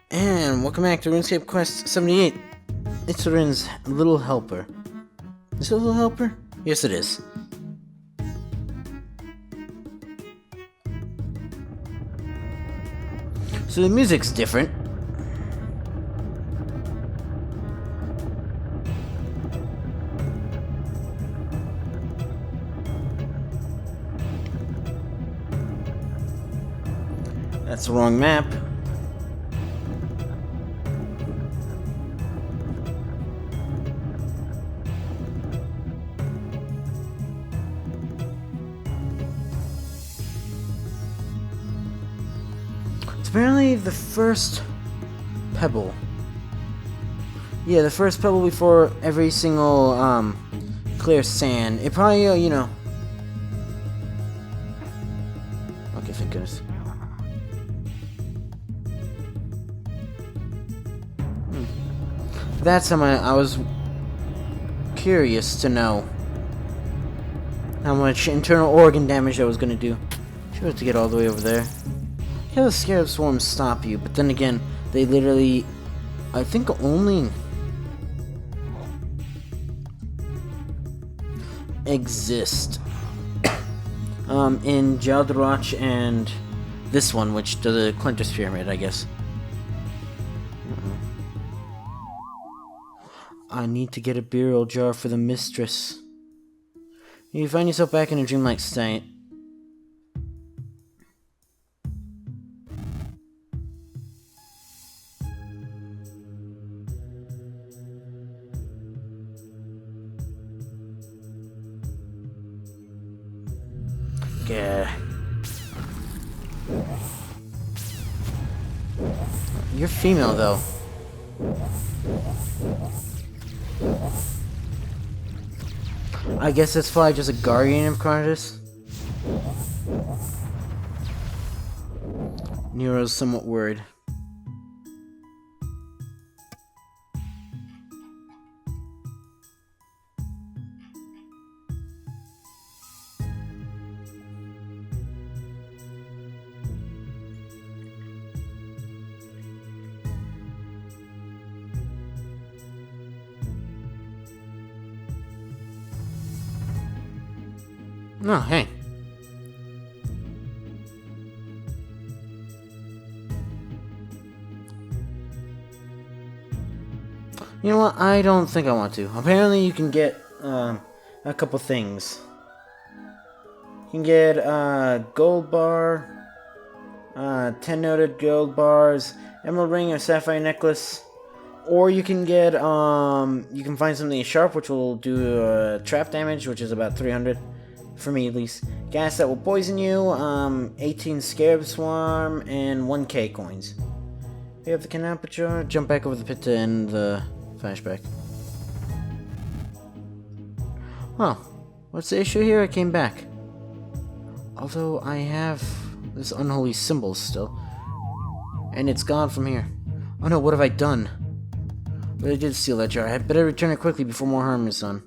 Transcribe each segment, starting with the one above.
And welcome back to Runescape Quest 78. Icthlarin's Little Helper. Is it a Little Helper? Yes, it is. So the music's different. That's the wrong map. It's apparently the first pebble. Yeah, the first pebble before every single, clear sand. It probably, you know... Okay, thank goodness. That's how I was curious to know how much internal organ damage I was gonna do. Sure have to get all the way over there. Yeah, the scarab swarms stop you, but then again, they literally, I think, only exist in Jaldarach and this one, which does a Clintus Pyramid, I guess. I need to get a burial jar for the mistress. You find yourself back in a dreamlike state. Yeah. You're female, though. I guess that's probably just a guardian of Carnus. Nero's somewhat worried. Oh, hey. You know what? I don't think I want to. Apparently you can get a couple things. You can get gold bar, 10 noted gold bars, emerald ring or sapphire necklace. Or you can get, you can find something sharp which will do trap damage, which is about 300. For me, at least. Gas that will poison you, 18 scarab swarm, and 1k coins. You have the canal jar. Jump back over the pit to end the flashback. Well, what's the issue here? I came back. Although I have this unholy symbol still. And it's gone from here. Oh no, what have I done? But I did steal that jar. I had better return it quickly before more harm is done.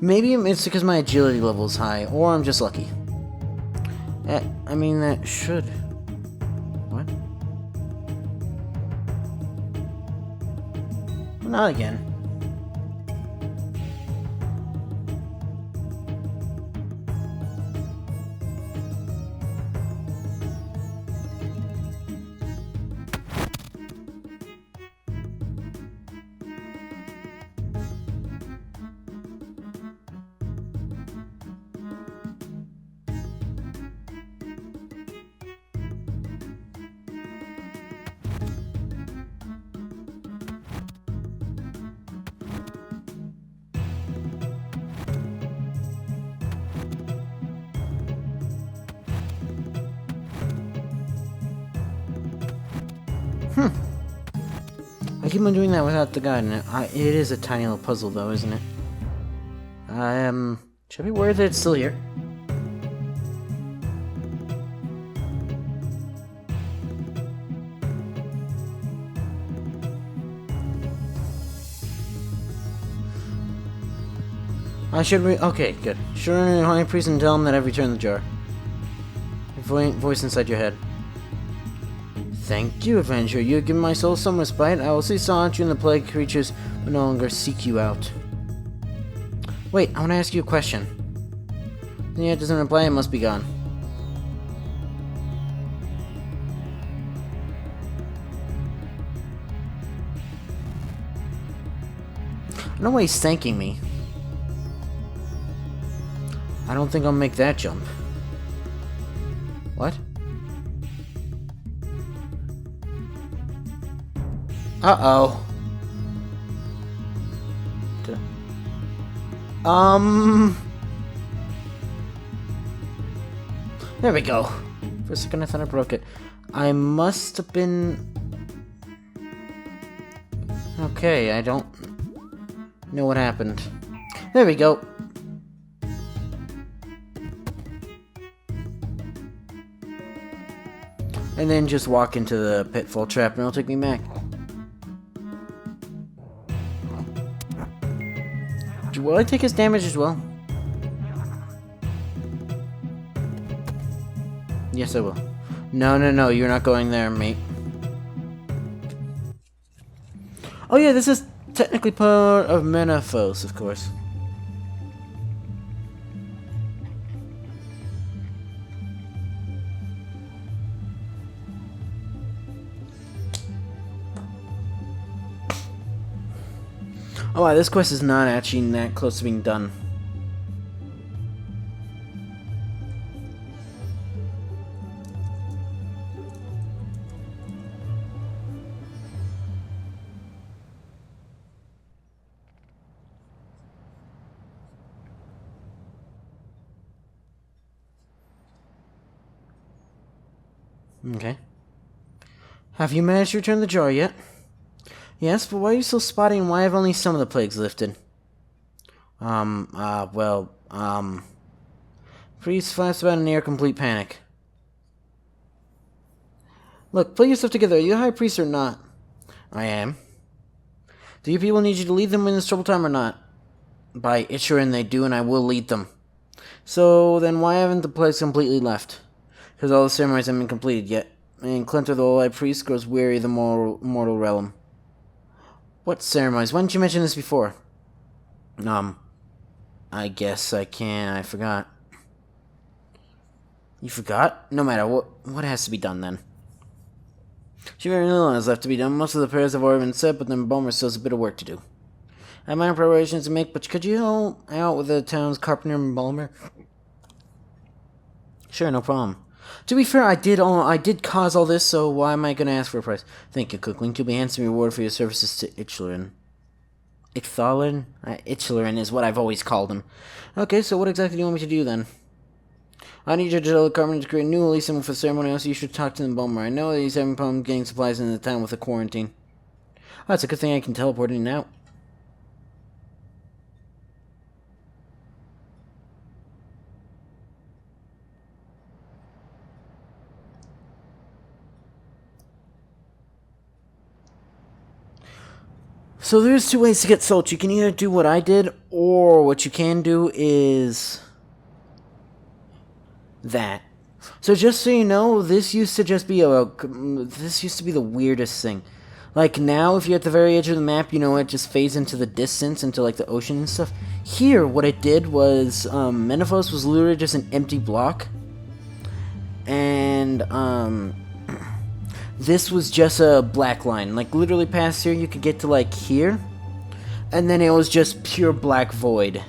Maybe it's because my agility level is high, or I'm just lucky. I mean, that should... What? Not again. I keep on doing that without the guide in it. It is a tiny little puzzle, though, isn't it? Should I be worried that it's still here? I should okay, good. Should run to the High Priest and tell him that I've returned the jar. Voice inside your head. Thank you, Avenger. You have given my soul some respite. I will cease to haunt you, and the plague creatures will no longer seek you out. Wait, I want to ask you a question. Yeah, it doesn't reply. It must be gone. I don't know why he's thanking me. I don't think I'll make that jump. What? Uh-oh. There we go. For a second I thought I broke it. I must have been... Okay, I don't know what happened. There we go. And then just walk into the pitfall trap and it'll take me back. Will I take his damage as well? Yes, I will. No, you're not going there, mate. Oh yeah, this is technically part of Menaphos, of course. Oh wow, this quest is not actually that close to being done. Okay. Have you managed to return the jar yet? Yes, but why are you still spotting and why have only some of the plagues lifted? Priest flaps about in near complete panic. Look, pull yourself together. Are you a high priest or not? I am. Do you people need you to lead them in this troubled time or not? By Icthlarin they do, and I will lead them. So, then why haven't the plagues completely left? Because all the ceremonies haven't been completed yet, and Clinter the High Priest grows weary of the mortal realm. What ceremonies? Why didn't you mention this before? I guess I can. I forgot. You forgot? No matter what has to be done then. Very little has left to be done. Most of the prayers have already been said, but then Bulmer still has a bit of work to do. I have my own preparations to make, but could you help out with the town's carpenter and Bulmer? Sure, no problem. To be fair, I did cause all this, so why am I going to ask for a price? Thank you, Cookling. You'll be handsomely rewarded for your services to Icthlarin. Icthlarin? Icthlarin is what I've always called him. Okay, so what exactly do you want me to do, then? I need you to tell the carpenter to create a new release symbol for the ceremony, also you should talk to the Bulmer. I know that he's having problems getting supplies into the town with the quarantine. Oh, that's a good thing I can teleport in and out. So there's two ways to get salt. You can either do what I did, or what you can do is that. So just so you know, this used to just be the weirdest thing. Like now, if you're at the very edge of the map, you know, it just fades into the distance, into like the ocean and stuff. Here, what it did was, Menaphos was literally just an empty block. And, this was just a black line. Like, literally past here, you could get to, like, here. And then it was just pure black void.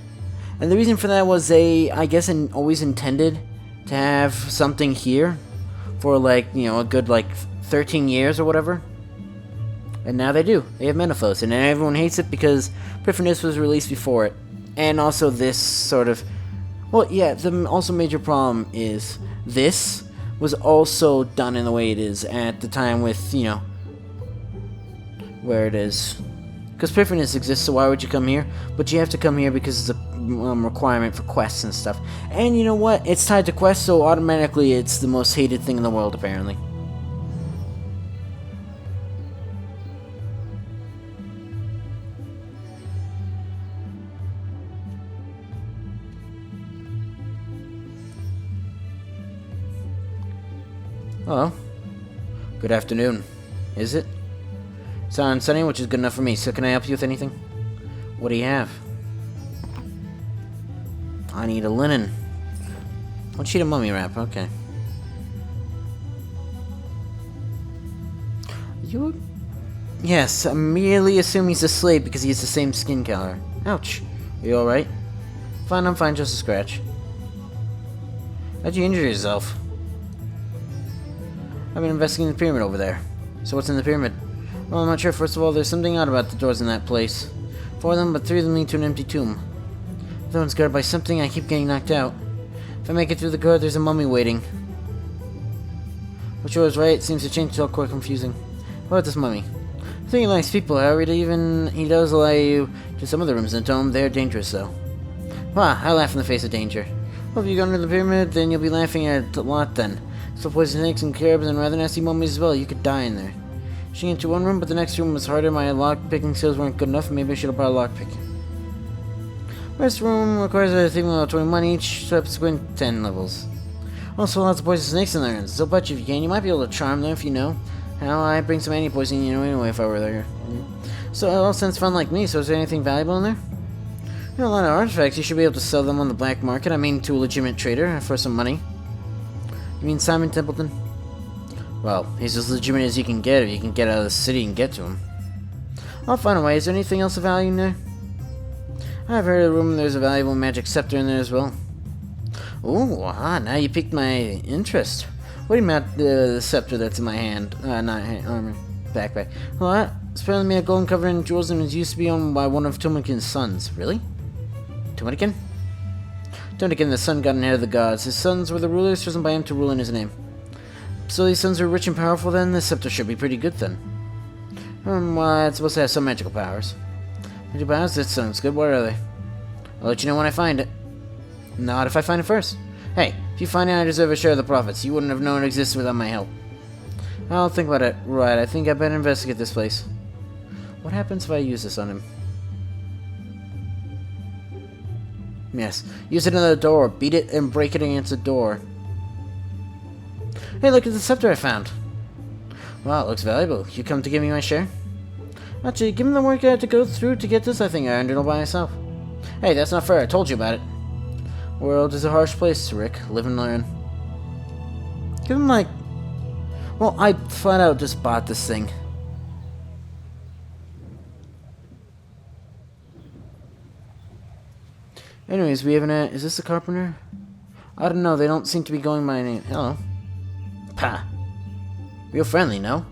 And the reason for that was they, I guess, always intended to have something here for, like, you know, a good, like, 13 years or whatever. And now they do. They have Menaphos. And everyone hates it because Prifdnis was released before it. And also this sort of... Well, yeah, the also major problem is this was also done in the way it is at the time with, you know, where it is. Because Prifdnis exists, so why would you come here? But you have to come here because it's a requirement for quests and stuff. And you know what? It's tied to quests, so automatically it's the most hated thing in the world, apparently. Hello. Good afternoon. Is it? Sounds sunny, which is good enough for me. So can I help you with anything? What do you have? I need a linen. One sheet of mummy wrap. Okay. You? Yes, I immediately assume he's a slave because he has the same skin color. Ouch. Are you alright? Fine, I'm fine, just a scratch. How'd you injure yourself? I've been investigating the pyramid over there. So what's in the pyramid? Well, I'm not sure. First of all, there's something odd about the doors in that place. 4 of them, but 3 of them lead to an empty tomb. The one's guarded by something, I keep getting knocked out. If I make it through the guard, there's a mummy waiting. Which was right, it seems to change, it's all quite confusing. What about this mummy? I think he likes people, however, he does allow you to some of the rooms in the tomb. They're dangerous, though. Wah, I laugh in the face of danger. Well, if you go under the pyramid, then you'll be laughing at it a lot then. So poison snakes and caribs and rather nasty mummies as well. You could die in there. She into one room, but the next room was harder. My lock-picking skills weren't good enough. Maybe I should have brought a lockpick. First room requires a thing level 21 each, subsequent 10 levels. Also, lots of poison snakes in there. So bet you if you can, you might be able to charm them if you know. How I'd bring some anti-poison anyway if I were there. So it all sounds fun like me. So is there anything valuable in there? A lot of artifacts. You should be able to sell them on the black market. I mean, to a legitimate trader for some money. You mean Simon Templeton? Well, he's as legitimate as you can get if you can get out of the city and get to him. I'll find a way. Is there anything else of value in there? I've heard of the room there's a valuable magic scepter in there as well. Ooh, now you piqued my interest. What do you mean about the scepter that's in my hand? Not hand, armor, backpack. Well, it's apparently made of gold and covered in jewels and it used to be owned by one of Tumlikin's sons. Really? Tumlikin? Tumlikin, the sun god and head of the gods. His sons were the rulers chosen by him to rule in his name. So these sons are rich and powerful then? This scepter should be pretty good then. Well, it's supposed to have some magical powers. Magical powers? That sounds good. What are they? I'll let you know when I find it. Not if I find it first. Hey, if you find it, I deserve a share of the profits. You wouldn't have known it existed without my help. I'll think about it. Right, I think I better investigate this place. What happens if I use this on him? Yes, use it in the door. Beat it and break it against the door. Hey, look at the scepter I found. Wow, it looks valuable. You come to give me my share? Actually, given the work I had to go through to get this, I think I earned it all by myself. Hey, that's not fair. I told you about it. World is a harsh place, Rick. Live and learn. Give him, like... Well, I flat out just bought this thing. Anyways, we have an... is this a carpenter? I don't know. They don't seem to be going by name. Hello. Pah. Real friendly, no?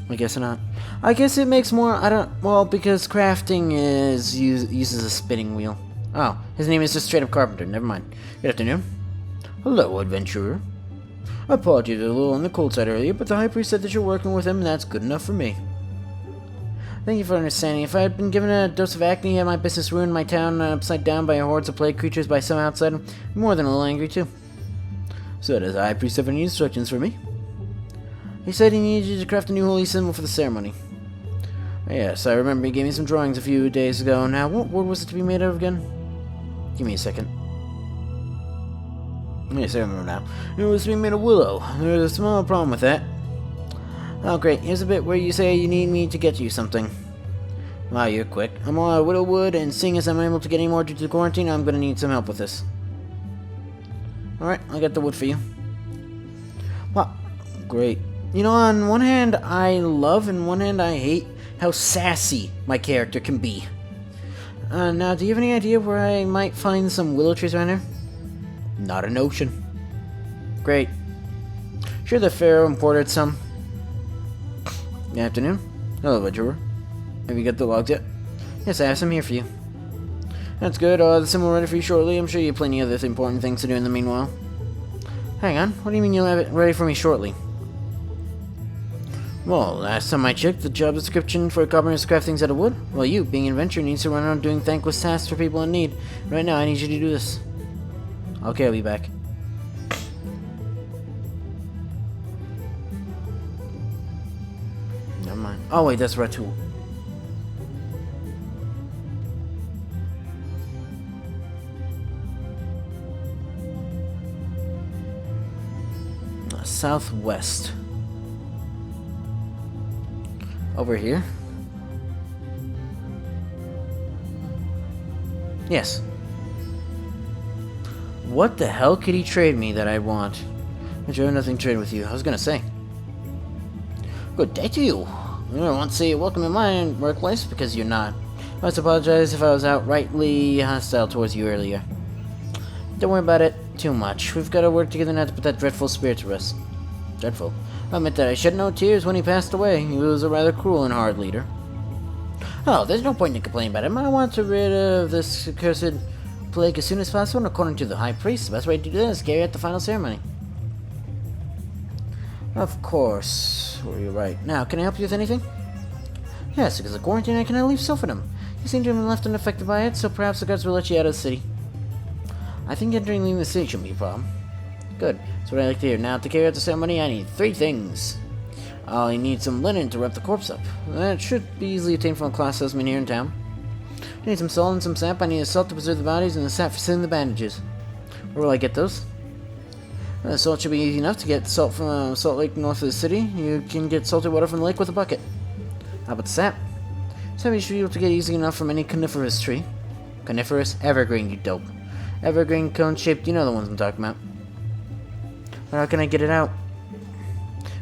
I guess not. I guess it makes more... I don't... Well, because crafting is... uses a spinning wheel. Oh, his name is just straight up carpenter. Never mind. Good afternoon. Hello, adventurer. Apologies a little on the cold side earlier, but the High Priest said that you're working with him, and that's good enough for me. Thank you for understanding. If I had been given a dose of acne and my business ruined, my town upside down by hordes of plague creatures by some outsider, I'm more than a little angry too. So does the High Priest have any instructions for me? He said he needed you to craft a new holy symbol for the ceremony. Yes, I remember he gave me some drawings a few days ago. Now, what wood was it to be made of again? Give me a second. Yes, I remember now. It was to be made of willow. There's a small problem with that. Oh, great. Here's a bit where you say you need me to get you something. Wow, you're quick. I'm all out of willow wood, and seeing as I'm unable to get any more due to the quarantine, I'm gonna need some help with this. Alright, I'll get the wood for you. Wow, great. You know, on one hand, I love, and on one hand, I hate how sassy my character can be. Now, do you have any idea where I might find some willow trees around here? Not a notion. Great. Sure the Pharaoh imported some. Good afternoon. Hello, adventurer. Have you got the logs yet? Yes, I have some here for you. That's good. The symbol ready for you shortly. I'm sure you have plenty of other important things to do in the meanwhile. Hang on. What do you mean you'll have it ready for me shortly? Well, last time I checked, the job description for a carpenter is to craft things out of wood. Well, you, being an adventurer, needs to run around doing thankless tasks for people in need. Right now, I need you to do this. Okay, I'll be back. Never mind. Oh, wait, that's Ratul. southwest. Over here? Yes. What the hell could he trade me that I want? I have nothing to trade with you. I was gonna say. Good day to you. I don't want to say welcome to my workplace because you're not. I must apologize if I was outrightly hostile towards you earlier. Don't worry about it too much. We've got to work together now to put that dreadful spirit to rest. Dreadful. I admit that I shed no tears when he passed away. He was a rather cruel and hard leader. Oh, there's no point in complaining about him. I want to rid of this accursed plague as soon as possible, and according to the High Priest, the best way to do that is carry out the final ceremony. Of course. Were you right? Now, can I help you with anything? Yes, because of quarantine I cannot leave Sylphanum. You seem to have been left unaffected by it, so perhaps the guards will let you out of the city. I think entering and leaving the city shouldn't be a problem. Good. That's what I like to hear. Now, to carry out the ceremony, I need 3 things. I need some linen to wrap the corpse up. That should be easily obtained from a class salesman here in town. I need some salt and some sap. I need a salt to preserve the bodies and the sap for sealing the bandages. Where will I get those? The salt should be easy enough to get salt from a salt lake north of the city. You can get salted water from the lake with a bucket. How about the sap? Sap you should be able to get easily enough from any coniferous tree. Coniferous? Evergreen, you dope. Evergreen, cone-shaped, you know the ones I'm talking about. But how can I get it out?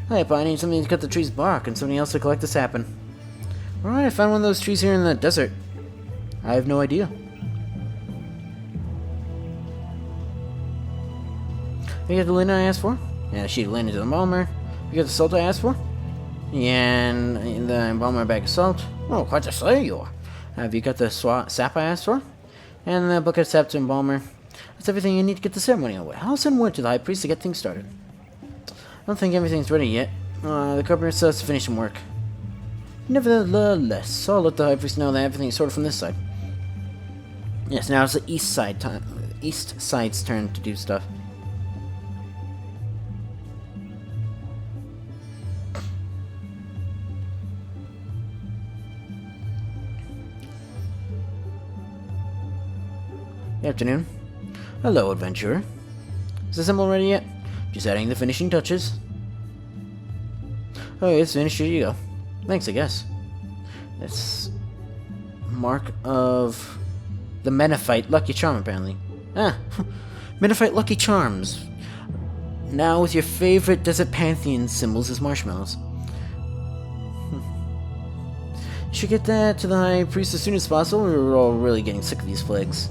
Hey, but I need something to cut the tree's bark and somebody else to collect the sap in. Alright, I found one of those trees here in the desert. I have no idea. You got the linen I asked for? Yeah, a sheet of linen to the embalmer. You got the salt I asked for? Yeah, and the embalmer bag of salt. Oh, quite a slayer you are. Have you got the sap I asked for? And the bucket of sap to embalmer. That's everything you need to get the ceremony away. I'll send word to the High Priest to get things started. I don't think everything's ready yet. The carpenter still has to finish some work. Nevertheless, I'll let the High Priest know that everything is sorted from this side. Yes, now it's the east side's turn to do stuff. Good afternoon. Hello, adventurer. Is the symbol ready yet? Just adding the finishing touches. Oh, it's finished. Here you go. Thanks, I guess. That's mark of the Menophyte Lucky Charm, apparently. Ah, Menophyte Lucky Charms. Now with your favorite Desert Pantheon symbols as marshmallows. You should get that to the High Priest as soon as possible. We're all really getting sick of these plagues.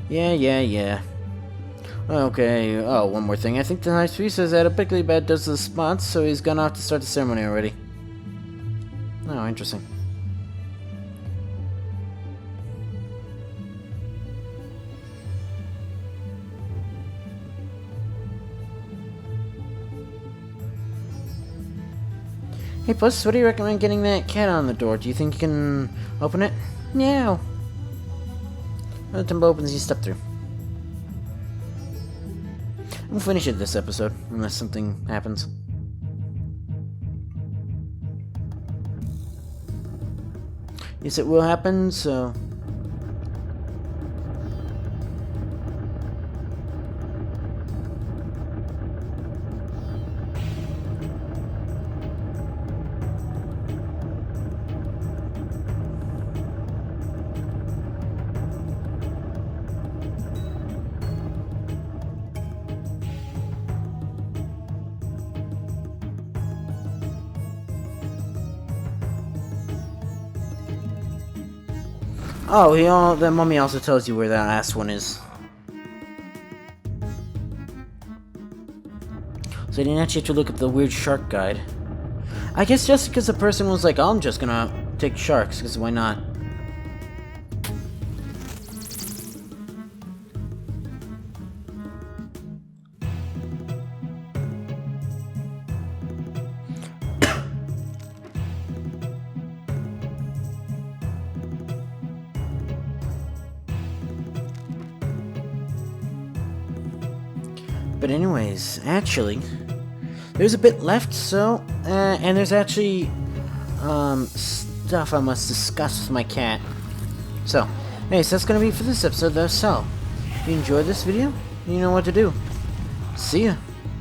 Yeah. Okay, oh, one more thing. I think the High Priest has had a particularly bad dose of the spots, so he's gone off to start the ceremony already. Oh, interesting. Hey, Puss, what do you recommend getting that cat on the door? Do you think you can open it? Meow. The timber opens, you step through. We'll finish it this episode, unless something happens. Yes, it will happen, so... Oh, the mummy also tells you where that last one is. So you didn't actually have to look at the weird shark guide. I guess just because the person was like, oh, I'm just gonna take sharks, because why not? But anyways, actually, there's a bit left, so, and there's actually, stuff I must discuss with my cat. So, anyways, that's gonna be it for this episode, though, so, if you enjoyed this video, you know what to do. See ya!